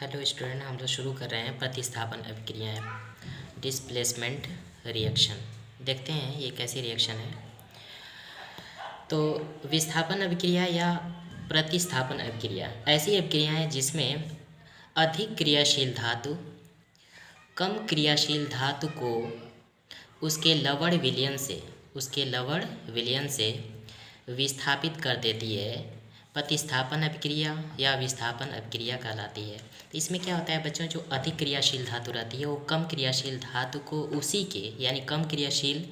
Hello student, हम लोग शुरू कर रहे हैं प्रतिस्थापन अभिक्रियाएं, डिस्प्लेसमेंट रिएक्शन। देखते हैं ये कैसी रिएक्शन है। तो विस्थापन अभिक्रिया या प्रतिस्थापन अभिक्रिया ऐसी अभिक्रिया है जिसमें अधिक क्रियाशील धातु कम क्रियाशील धातु को उसके लवण विलयन से विस्थापित कर देती है। प्रतिस्थापन अभिक्रिया या विस्थापन अभिक्रिया कहलाती है। तो इसमें क्या होता है बच्चों, जो अधिक क्रियाशील धातु रहती है वो कम क्रियाशील धातु को उसी के यानी कम क्रियाशील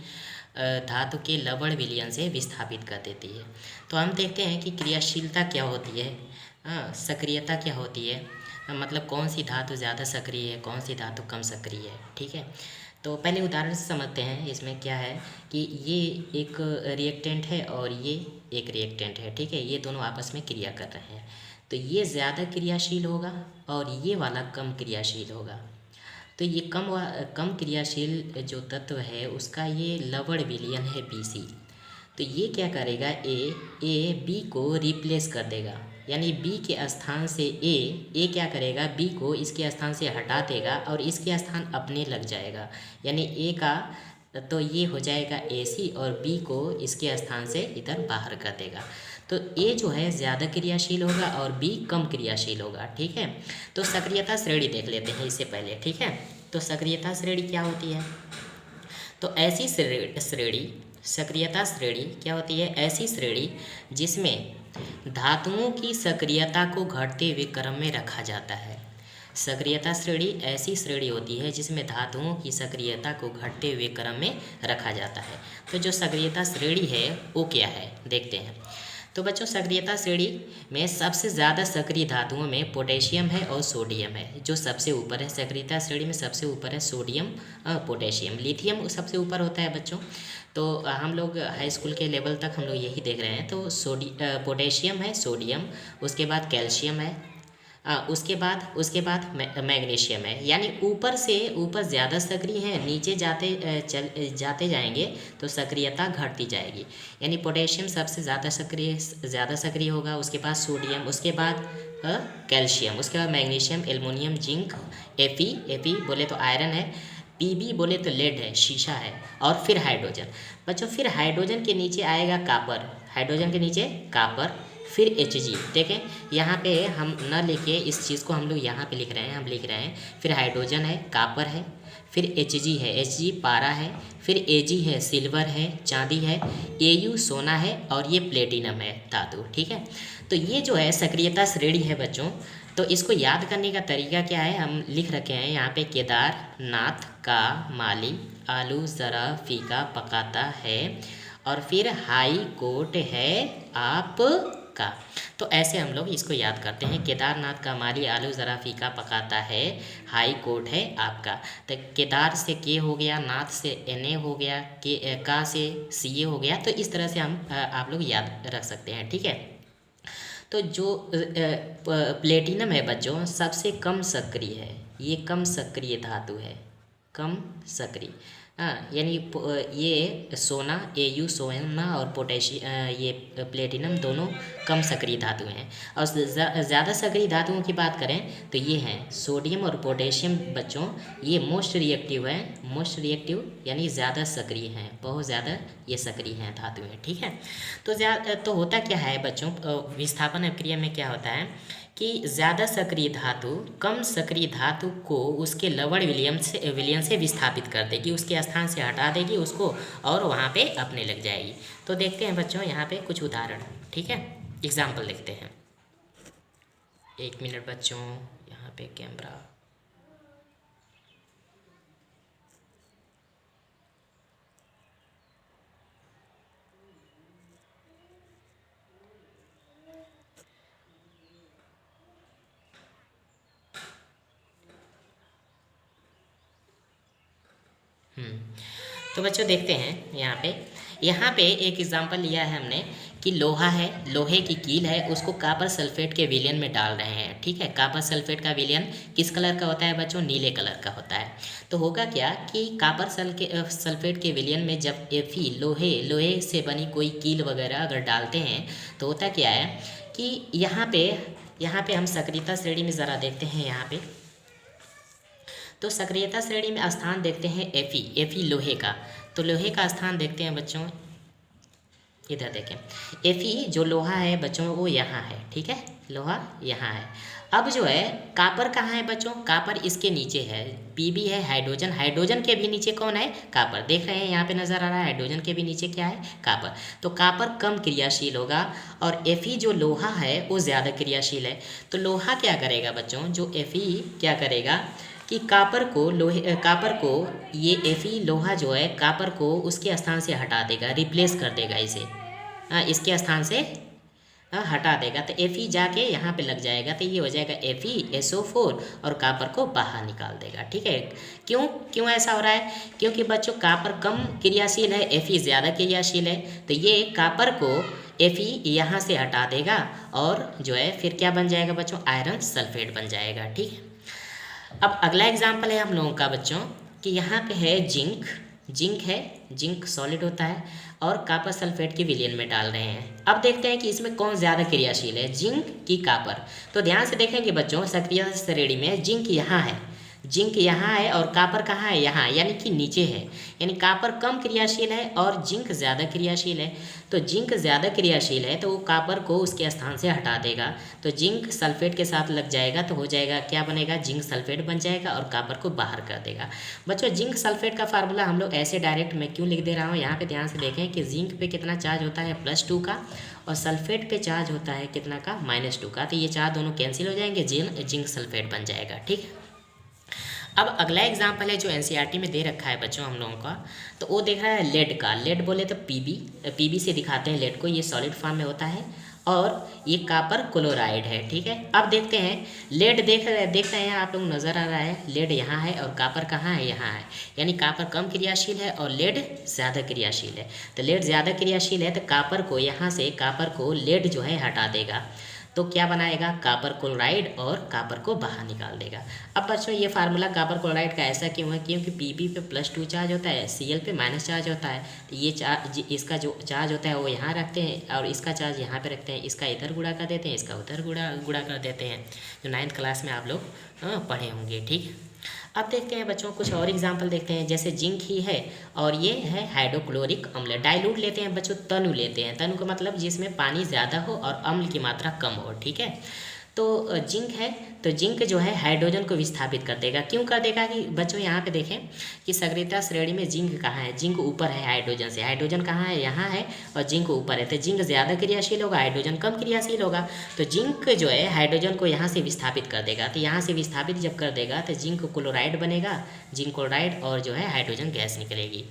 धातु के लवण विलयन से विस्थापित कर देती है। तो हम देखते हैं कि क्रियाशीलता क्या होती है, सक्रियता क्या होती है, मतलब कौन सी धातु ज़्यादा सक्रिय है, कौन सी धातु कम सक्रिय है। ठीक है, तो पहले उदाहरण से समझते हैं। इसमें क्या है कि ये एक रिएक्टेंट है और ये एक रिएक्टेंट है। ठीक है, ये दोनों आपस में क्रिया कर रहे हैं, तो ये ज़्यादा क्रियाशील होगा और ये वाला कम क्रियाशील होगा। तो ये कम क्रियाशील जो तत्व है उसका ये लवण विलयन है BC। तो ये क्या करेगा, ए बी को रिप्लेस कर देगा, यानी बी के स्थान से ए क्या करेगा, बी को इसके स्थान से हटा देगा और इसके स्थान अपने लग जाएगा, यानी ए का तो ये हो जाएगा AC और बी को इसके स्थान से इधर बाहर कर देगा। तो ए जो है ज़्यादा क्रियाशील होगा और बी कम क्रियाशील होगा। ठीक है, तो सक्रियता श्रेणी देख लेते हैं इससे पहले। ठीक है, तो सक्रियता श्रेणी क्या होती है, तो ऐसी सक्रियता श्रेणी क्या होती है, ऐसी श्रेणी जिसमें धातुओं की सक्रियता को घटते हुए क्रम में रखा जाता है। सक्रियता श्रेणी ऐसी श्रेणी होती है जिसमें धातुओं की सक्रियता को घटते हुए क्रम में रखा जाता है। तो जो सक्रियता श्रेणी है वो क्या है, देखते हैं। तो बच्चों, सक्रियता श्रेणी में सबसे ज़्यादा सक्रिय धातुओं में पोटेशियम है और सोडियम है, जो सबसे ऊपर है। सक्रियता श्रेणी में सबसे ऊपर है सोडियम, पोटेशियम। लिथियम सबसे ऊपर होता है बच्चों। तो हम लोग हाई स्कूल के लेवल तक हम लोग यही देख रहे हैं। तो पोटेशियम है, सोडियम, उसके बाद कैल्शियम है, उसके बाद मैग्नीशियम है। यानी ऊपर ज़्यादा सक्रिय है, नीचे जाते जाएंगे तो सक्रियता घटती जाएगी। यानी पोटेशियम सबसे ज़्यादा सक्रिय होगा, उसके बाद सोडियम, उसके बाद कैल्शियम, उसके बाद मैग्नीशियम, एल्युमिनियम, जिंक, Fe बोले तो आयरन है, Pb बोले तो लेड है, शीशा है, और फिर हाइड्रोजन। बच्चों, फिर हाइड्रोजन के नीचे आएगा कापर, फिर Hg। देखें यहाँ पे हम न लिखे इस चीज़ को, हम लोग यहाँ पे लिख रहे हैं। फिर हाइड्रोजन है, कापर है, फिर Hg पारा है, फिर Ag है, सिल्वर है, चांदी है, Au सोना है, और ये प्लेटिनम है, धातु। ठीक है, तो ये जो है सक्रियता श्रेणी है बच्चों। तो इसको याद करने का तरीका क्या है, हम लिख रखे हैं यहाँ पे, केदारनाथ का माली आलू ज़रा फीका पकाता है, और फिर हाई कोर्ट है आपका। तो ऐसे हम लोग इसको याद करते हैं। केदारनाथ का माली आलू ज़रा फीका पकाता है, हाई कोर्ट है आपका। तो केदार से के हो गया, नाथ से Na हो गया, के का से Ca हो गया। तो इस तरह से हम आप लोग याद रख सकते हैं। ठीक है, तो जो प्लेटिनम है बच्चों सबसे कम सक्रिय है, ये कम सक्रिय धातु है, कम सक्रिय। यानी ये सोना Au सोना और ये प्लेटिनम दोनों कम सक्रिय धातु हैं। और ज़्यादा सक्रिय धातुओं की बात करें तो ये हैं सोडियम और पोटेशियम बच्चों, ये मोस्ट रिएक्टिव यानी ज़्यादा सक्रिय हैं, बहुत ज़्यादा ये सक्रिय हैं धातु हैं। ठीक है, तो होता क्या है बच्चों, विस्थापन अभिक्रिया में क्या होता है कि ज़्यादा सक्रिय धातु कम सक्रिय धातु को उसके लवण विलयन से विस्थापित कर देगी, उसके स्थान से हटा देगी उसको, और वहाँ पे अपने लग जाएगी। तो देखते हैं बच्चों यहाँ पे कुछ उदाहरण। ठीक है, एग्जाम्पल देखते हैं। 1 मिनट बच्चों, यहाँ पे कैमरा। तो बच्चों देखते हैं यहाँ पे एक एग्जांपल लिया है हमने कि लोहा है, लोहे की कील है, उसको कॉपर सल्फेट के विलयन में डाल रहे हैं। ठीक है, कॉपर सल्फेट का विलयन किस कलर का होता है बच्चों, नीले कलर का होता है। तो होगा क्या कि कॉपर सल्फेट के विलयन में जब Fe लोहे से बनी कोई कील वगैरह अगर डालते हैं तो होता क्या है कि यहाँ पे यहाँ पे हम सक्रियता श्रेणी में ज़रा देखते हैं। यहाँ पे तो सक्रियता श्रेणी में स्थान देखते हैं Fe लोहे का। तो लोहे का स्थान देखते हैं बच्चों, इधर देखें Fe जो लोहा है बच्चों वो यहाँ है, ठीक है, लोहा यहाँ है। अब जो है कापर कहाँ है बच्चों, कापर इसके नीचे है। Pb है हाइड्रोजन, हाइड्रोजन के भी नीचे कौन है, कापर। देख रहे हैं यहाँ पे नज़र आ रहा है हाइड्रोजन के भी नीचे क्या है, कापर। तो कापर कम क्रियाशील होगा और Fe जो लोहा है वो ज़्यादा क्रियाशील है। तो लोहा क्या करेगा बच्चों, जो Fe क्या करेगा कि कापर को ये Fe लोहा जो है कापर को उसके स्थान से हटा देगा, रिप्लेस कर देगा इसे, इसके स्थान से हटा देगा। तो Fe जाके यहाँ पे लग जाएगा, तो ये हो जाएगा FeSO4 और कापर को बाहर निकाल देगा, ठीक है। क्यों ऐसा हो रहा है, क्योंकि बच्चों कापर कम क्रियाशील है, Fe ज़्यादा क्रियाशील है। तो ये कापर को Fe यहाँ से हटा देगा और जो है फिर क्या बन जाएगा बच्चों, आयरन सल्फेट बन जाएगा, ठीक है। अब अगला एग्जाम्पल है हम लोगों का बच्चों कि यहाँ पे है जिंक सॉलिड होता है और कापर सल्फेट के विलयन में डाल रहे हैं। अब देखते हैं कि इसमें कौन ज़्यादा क्रियाशील है, जिंक की कापर। तो ध्यान से देखेंगे बच्चों सक्रिय श्रेणी में जिंक यहाँ है और कापर कहाँ है, यहाँ, यानी कि नीचे है। यानी कापर कम क्रियाशील है और जिंक ज़्यादा क्रियाशील है। तो जिंक ज़्यादा क्रियाशील है तो वो कापर को उसके स्थान से हटा देगा, तो जिंक सल्फेट के साथ लग जाएगा, तो हो जाएगा क्या बनेगा, जिंक सल्फेट बन जाएगा और कापर को बाहर कर देगा। बच्चों जिंक सल्फेट का फार्मूला हम लोग ऐसे डायरेक्ट मैं क्यों लिख दे रहा हूँ, यहाँ पे ध्यान से देखें कि जिंक पे कितना चार्ज होता है, +2 का, और सल्फेट पे चार्ज होता है कितना का, -2 का। तो ये चार्ज दोनों कैंसिल हो जाएंगे, जिंक सल्फेट बन जाएगा, ठीक है। अब अगला एग्जाम्पल है जो एनसीईआरटी में दे रखा है बच्चों हम लोगों का, तो वो देख रहा है लेड का। लेड बोले तो पीबी से दिखाते हैं लेड को, ये सॉलिड फॉर्म में होता है और ये कापर क्लोराइड है, ठीक है। अब देखते हैं लेड देख रहे हैं आप लोग, नज़र आ रहा है लेड यहाँ है और कापर कहाँ है, यहाँ है। यानी कापर कम क्रियाशील है और लेड ज़्यादा क्रियाशील है। तो लेड ज़्यादा क्रियाशील है तो कापर को यहाँ से कापर को लेड जो है हटा देगा, तो क्या बनाएगा, कापर क्लोराइड और कापर को बाहर निकाल देगा। अब बच्चों ये फार्मूला कापर क्लोराइड का ऐसा क्यों है, क्योंकि Pb पे +2 चार्ज होता है, Cl पे माइनस चार्ज होता है। तो ये इसका जो चार्ज होता है वो यहाँ रखते हैं और इसका चार्ज यहाँ पे रखते हैं, इसका इधर गुणा कर देते हैं, इसका उधर गुणा कर देते हैं, जो 9th क्लास में आप लोग पढ़े होंगे, ठीक है। अब देखते हैं बच्चों कुछ और एग्जाम्पल देखते हैं, जैसे जिंक ही है और ये है हाइड्रोक्लोरिक अम्ल। डाइल्यूट लेते हैं बच्चों, तनु लेते हैं, तनु का मतलब जिसमें पानी ज़्यादा हो और अम्ल की मात्रा कम हो, ठीक है। तो जिंक है, तो जिंक जो है हाइड्रोजन को विस्थापित कर देगा। क्यों कर देगा कि बच्चों यहाँ पे देखें कि सक्रियता श्रेणी में जिंक कहाँ है, जिंक ऊपर है हाइड्रोजन से, हाइड्रोजन कहाँ है, यहाँ है और जिंक ऊपर है। तो जिंक ज़्यादा क्रियाशील होगा, हाइड्रोजन कम क्रियाशील होगा। तो जिंक जो है हाइड्रोजन को यहाँ से विस्थापित कर देगा, तो यहाँ से विस्थापित जब कर देगा तो जिंक क्लोराइड बनेगा, जिंक क्लोराइड, और जो है हाइड्रोजन गैस निकलेगी।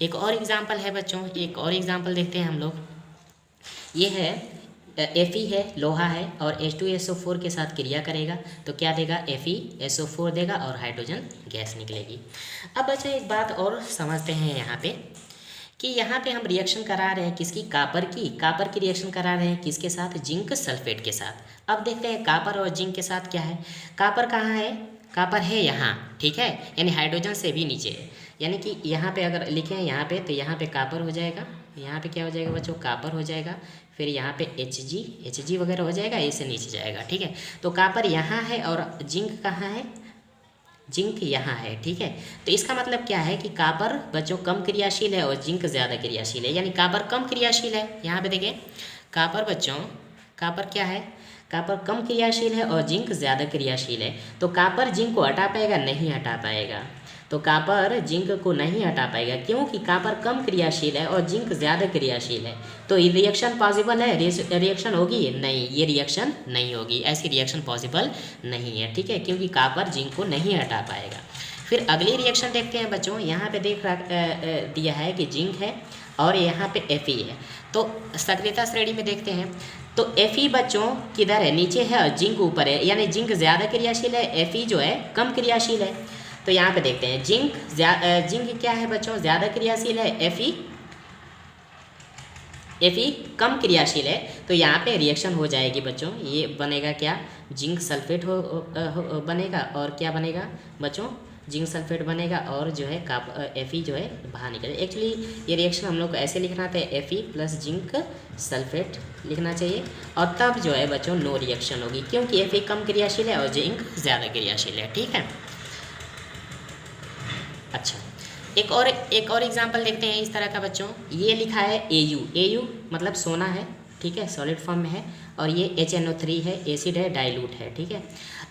एक और एग्जाम्पल है बच्चों, एक और एग्जाम्पल देखते हैं हम लोग। ये है Fe है, लोहा है और H2SO4 के साथ क्रिया करेगा तो क्या देगा, FeSO4 देगा और हाइड्रोजन गैस निकलेगी। अब बच्चों एक बात और समझते हैं यहाँ पे कि यहाँ पे हम रिएक्शन करा रहे हैं किसकी, कापर की रिएक्शन करा रहे हैं किसके साथ, जिंक सल्फेट के साथ। अब देखते हैं कापर और जिंक के साथ क्या है। कापर कहाँ है, कापर है यहाँ, ठीक है, यानी हाइड्रोजन से भी नीचे है। यानी कि यहाँ पे अगर लिखें यहाँ पे, तो यहाँ पे कापर हो जाएगा, यहाँ पे क्या हो जाएगा बच्चों, कापर हो जाएगा, फिर यहाँ पे Hg वगैरह हो जाएगा, इससे नीचे जाएगा, ठीक है। तो कापर यहाँ है और जिंक कहाँ है, जिंक यहाँ है, ठीक है। तो इसका मतलब क्या है कि कापर बच्चों कम क्रियाशील है और जिंक ज़्यादा क्रियाशील है, यानी कापर कम क्रियाशील है। यहाँ पे देखें कापर बच्चों, कापर क्या है, कापर कम क्रियाशील है और जिंक ज़्यादा क्रियाशील है। तो कापर जिंक को हटा पाएगा, नहीं हटा पाएगा। तो कापर जिंक को नहीं हटा पाएगा क्योंकि कापर कम क्रियाशील है और जिंक ज़्यादा क्रियाशील है। तो ये रिएक्शन पॉसिबल है, रिएक्शन होगी, नहीं, ये रिएक्शन नहीं होगी, ऐसी रिएक्शन पॉसिबल नहीं है, ठीक है, क्योंकि कापर जिंक को नहीं हटा पाएगा। फिर अगली रिएक्शन देखते हैं बच्चों, यहाँ पे दिया है कि जिंक है और यहाँ पे Fe है। तो सक्रियता श्रेणी में देखते हैं तो Fe बच्चों किधर है, नीचे है और जिंक ऊपर है, यानी जिंक ज़्यादा क्रियाशील है, Fe जो है कम क्रियाशील है। तो यहाँ पे देखते हैं जिंक क्या है बच्चों, ज़्यादा क्रियाशील है, Fe कम क्रियाशील है। तो यहाँ पे रिएक्शन हो जाएगी बच्चों, ये बनेगा क्या, जिंक सल्फेट बनेगा और क्या बनेगा बच्चों, जिंक सल्फेट बनेगा और जो है Fe जो है बाहर निकलेगा। एक्चुअली ये रिएक्शन हम लोग को ऐसे लिखना था, Fe प्लस जिंक सल्फेट लिखना चाहिए, और तब जो है बच्चों नो रिएक्शन होगी, क्योंकि Fe कम क्रियाशील है और जिंक ज़्यादा क्रियाशील है। ठीक है, अच्छा एक और एग्जांपल देखते हैं इस तरह का बच्चों। ये लिखा है Au मतलब सोना है, ठीक है, सॉलिड फॉर्म में है, और ये HNO3 है, एसिड है, डाइल्यूट है। ठीक है,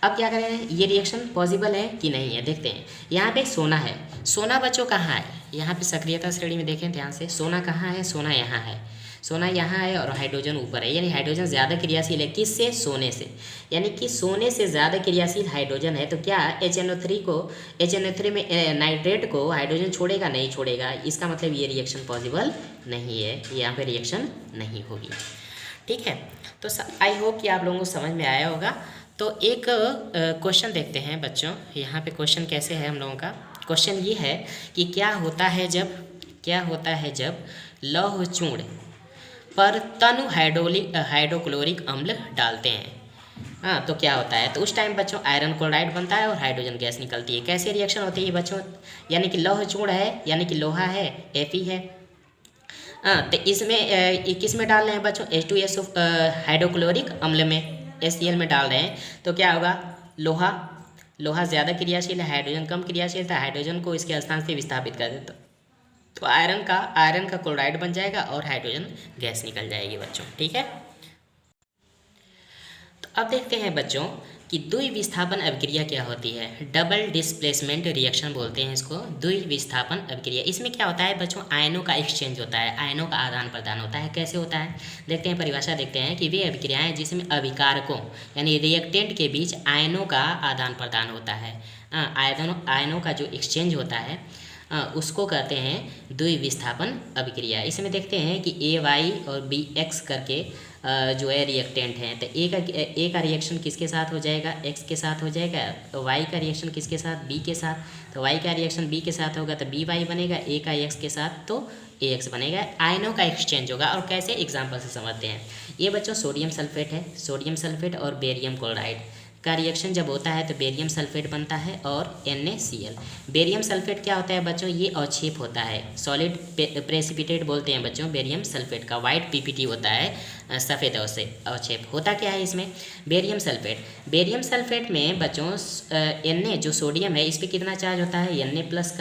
अब क्या करें, ये रिएक्शन पॉसिबल है कि नहीं है देखते हैं। यहाँ पे सोना है, सोना बच्चों कहाँ है, यहाँ पे सक्रियता श्रेणी में देखें ध्यान से, सोना कहाँ है, सोना यहाँ है, सोना यहाँ है और हाइड्रोजन ऊपर है, यानी हाइड्रोजन ज़्यादा क्रियाशील है किससे, सोने से, यानी कि सोने से ज़्यादा क्रियाशील हाइड्रोजन है। तो क्या HNO3 में नाइट्रेट को हाइड्रोजन छोड़ेगा, नहीं छोड़ेगा, इसका मतलब ये रिएक्शन पॉसिबल नहीं है, यहाँ पे रिएक्शन नहीं होगी। ठीक है, तो आई होप कि आप लोगों को समझ में आया होगा। तो एक क्वेश्चन देखते हैं बच्चों, यहाँ पे क्वेश्चन कैसे है हम लोगों का। क्वेश्चन ये है कि क्या होता है जब लौह चूर्ण पर तनु हाइड्रोक्लोरिक अम्ल डालते हैं, हाँ तो क्या होता है, तो उस टाइम बच्चों आयरन क्लोराइड बनता है और हाइड्रोजन गैस निकलती है। कैसे रिएक्शन होती है बच्चों, यानी कि लौह चूर्ण है, यानी कि लोहा है, Fe है, हाँ तो इसमें किस में डाल रहे हैं बच्चों, H2SO हाइड्रोक्लोरिक अम्ल में, HCl में डाल रहे हैं। तो क्या होगा, लोहा ज़्यादा क्रियाशील है, हाइड्रोजन कम क्रियाशील था, हाइड्रोजन को इसके स्थान से विस्थापित कर देता, तो आयरन का क्लोराइड बन जाएगा और हाइड्रोजन गैस निकल जाएगी बच्चों। ठीक है, तो अब देखते हैं बच्चों कि द्विविस्थापन अभिक्रिया क्या होती है। डबल डिस्प्लेसमेंट रिएक्शन बोलते हैं इसको, द्विविस्थापन अभिक्रिया। इसमें क्या होता है बच्चों, आयनों का एक्सचेंज होता है, आयनों का आदान प्रदान होता है। कैसे होता है देखते हैं, परिभाषा देखते हैं कि वे अभिक्रियाएं जिसमें अभिकारकों यानी रिएक्टेंट के बीच आयनों का आदान प्रदान होता है, आयनों का जो एक्सचेंज होता है उसको कहते हैं द्विविस्थापन अभिक्रिया। इसमें देखते हैं कि AY और BX करके जो है रिएक्टेंट हैं, तो ए का रिएक्शन किसके साथ हो जाएगा, X के साथ हो जाएगा, तो Y का रिएक्शन किसके साथ, B के साथ, तो Y का रिएक्शन B के साथ होगा तो BY बनेगा, A का X के साथ तो AX बनेगा, आयनों का एक्सचेंज होगा। और कैसे, एग्जाम्पल से समझते हैं। ये बच्चों सोडियम सल्फेट है, सोडियम सल्फेट और बेरियम क्लोराइड का रिएक्शन जब होता है तो बेरियम सल्फेट बनता है और NaCl। बेरियम सल्फेट क्या होता है बच्चों, ये अवक्षेप होता है, सॉलिड प्रेसिपिटेट बोलते हैं बच्चों बेरियम सल्फेट का, वाइट PPT होता है सफ़ेद अवक्षेप। होता क्या है इसमें, बेरियम सल्फेट में बच्चों Na जो सोडियम है इस पर कितना चार्ज होता है, Na प्लस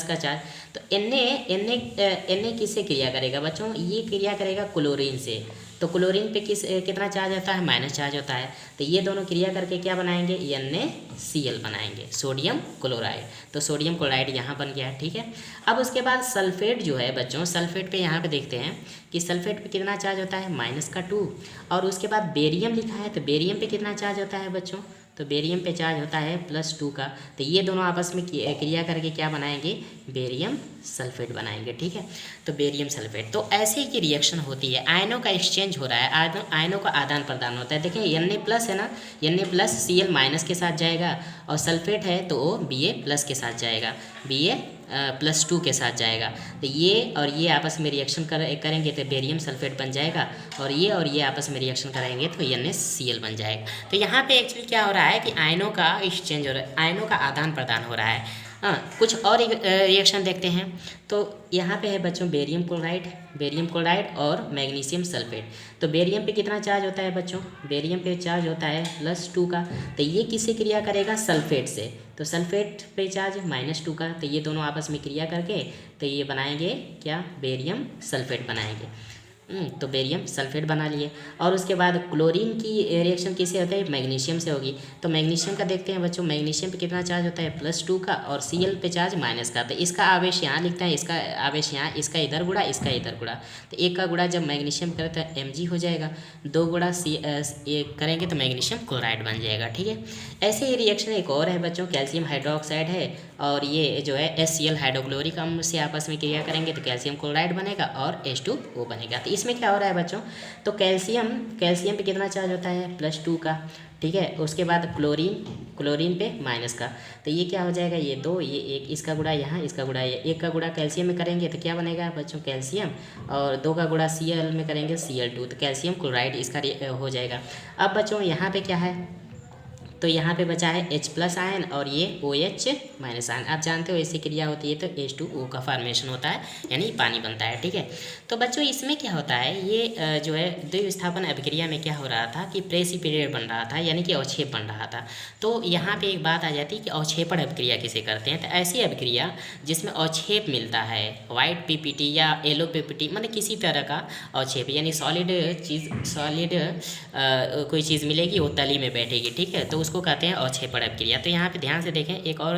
का चार्ज। तो Na किससे क्रिया करेगा बच्चों, ये क्रिया करेगा क्लोरीन से, तो क्लोरीन पे कितना चार्ज होता है, माइनस चार्ज होता है, तो ये दोनों क्रिया करके क्या बनाएंगे, NaCl बनाएंगे, सोडियम क्लोराइड। तो सोडियम क्लोराइड यहाँ बन गया है। ठीक है, अब उसके बाद सल्फेट जो है बच्चों, सल्फेट पे यहाँ पे देखते हैं कि सल्फेट पे कितना चार्ज होता है, -2, और उसके बाद बेरियम लिखा है, तो बेरियम पे कितना चार्ज होता है बच्चों, तो बेरियम पे चार्ज होता है +2 का, तो ये दोनों आपस में क्रिया करके क्या बनाएंगे, बेरियम सल्फेट बनाएंगे। ठीक है, तो बेरियम सल्फेट, तो ऐसे ही की रिएक्शन होती है, आयनों का एक्सचेंज हो रहा है, आयनों का आदान प्रदान होता है। देखिए Na+ है ना, Na+Cl- के साथ जाएगा, और सल्फेट है तो Ba+ के साथ जाएगा, Ba+2 के साथ जाएगा, तो ये और ये आपस में रिएक्शन करेंगे तो बेरियम सल्फेट बन जाएगा, और ये आपस में रिएक्शन करेंगे तो NaCl बन जाएगा। तो यहाँ पे एक्चुअली क्या हो रहा है कि आयनों का एक्सचेंज हो रहा है, आयनों का आदान प्रदान हो रहा है। कुछ और रिएक्शन देखते हैं। तो यहाँ पे है बच्चों बेरियम क्लोराइड और मैग्नीशियम सल्फेट। तो बेरियम पे कितना चार्ज होता है बच्चों, बेरियम पे चार्ज होता है +2 का, तो ये किससे क्रिया करेगा, सल्फेट से, तो सल्फेट पे चार्ज -2 का, तो ये दोनों आपस में क्रिया करके तो ये बनाएंगे क्या, बेरियम सल्फेट बनाएंगे। तो बेरियम सल्फेट बना लिए। और उसके बाद क्लोरीन की रिएक्शन किससे होता है, मैग्नीशियम से होगी। तो मैग्नीशियम का देखते हैं बच्चों, मैग्नीशियम पे कितना चार्ज होता है, +2 का, और Cl पे चार्ज -, का, तो इसका आवेश यहाँ लिखता है, इसका आवेश यहाँ, इसका इधर गुणा, इसका इधर गुणा, तो एक का गुणा जब मैग्नीशियम करे तो Mg हो जाएगा, 2 गुणा करेंगे तो मैग्नीशियम क्लोराइड बन जाएगा। ठीक है, ऐसे ही रिएक्शन एक और है बच्चों, कैल्शियम हाइड्रोक्साइड है, और ये जो है HCl हाइड्रोक्लोरिक अम्ल से आपस में क्रिया करेंगे तो कैल्शियम क्लोराइड बनेगा और H2O बनेगा। तो इसमें क्या हो रहा है बच्चों, तो कैल्शियम पे कितना चार्ज होता है, +2 का। ठीक है, उसके बाद क्लोरीन पे -, का, तो ये क्या हो जाएगा, ये 2, ये 1, इसका गुणा यहाँ, इसका गुणा ये, 1 का गुणा कैल्शियम में करेंगे तो क्या बनेगा बच्चों, कैल्शियम, और 2 का गुणा Cl में करेंगे Cl2, तो कैल्शियम क्लोराइड इसका हो जाएगा। अब बच्चों यहाँ पे क्या है, तो यहाँ पे बचा है H+ आयन और ये OH- आयन। आप जानते हो ऐसी क्रिया होती है तो H2O का फॉर्मेशन होता है, यानी पानी बनता है। ठीक है, तो बच्चों इसमें क्या होता है, ये जो है द्विविस्थापन अभिक्रिया में क्या हो रहा था कि प्रेसिपिटेट बन रहा था, यानी कि अवक्षेप बन रहा था। तो यहाँ पे एक बात आ जाती है कि अवक्षेपण अभिक्रिया किसे कहते हैं। तो ऐसी अभिक्रिया जिसमें अवक्षेप मिलता है, व्हाइट पीपीटी या येलो पीपीटी, मतलब किसी तरह का अवक्षेप, यानी सॉलिड कोई चीज़ मिलेगी वो तली में बैठेगी। ठीक है, तो उसको कहते हैं अवक्षेपण अभिक्रिया। तो यहाँ पे ध्यान से देखें, एक और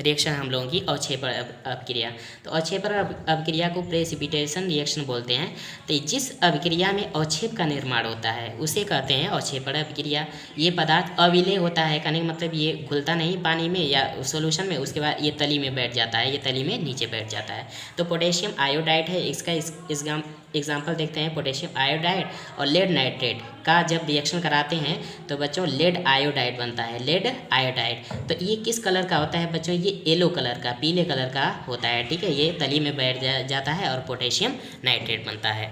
रिएक्शन हम लोगों की अवक्षेपण अभिक्रिया। तो अवक्षेपण अभिक्रिया को प्रेसिपिटेशन रिएक्शन बोलते हैं। तो जिस अभिक्रिया में अवक्षेप का निर्माण होता है उसे कहते हैं अवक्षेपण अभिक्रिया। ये पदार्थ अविलेय होता है, कहने का मतलब ये घुलता नहीं पानी में या सॉल्यूशन में, उसके बाद ये तली में बैठ जाता है, ये तली में नीचे बैठ जाता है। तो पोटेशियम आयोडाइड है इसका एग्जाम्पल देखते हैं। पोटेशियम आयोडाइड और लेड नाइट्रेट का जब रिएक्शन कराते हैं तो बच्चों लेड आयोडाइड बनता है, लेड आयोडाइड। तो ये किस कलर का होता है बच्चों, ये येलो कलर का, पीले कलर का होता है। ठीक है, ये तली में बैठ जाता है और पोटेशियम नाइट्रेट बनता है।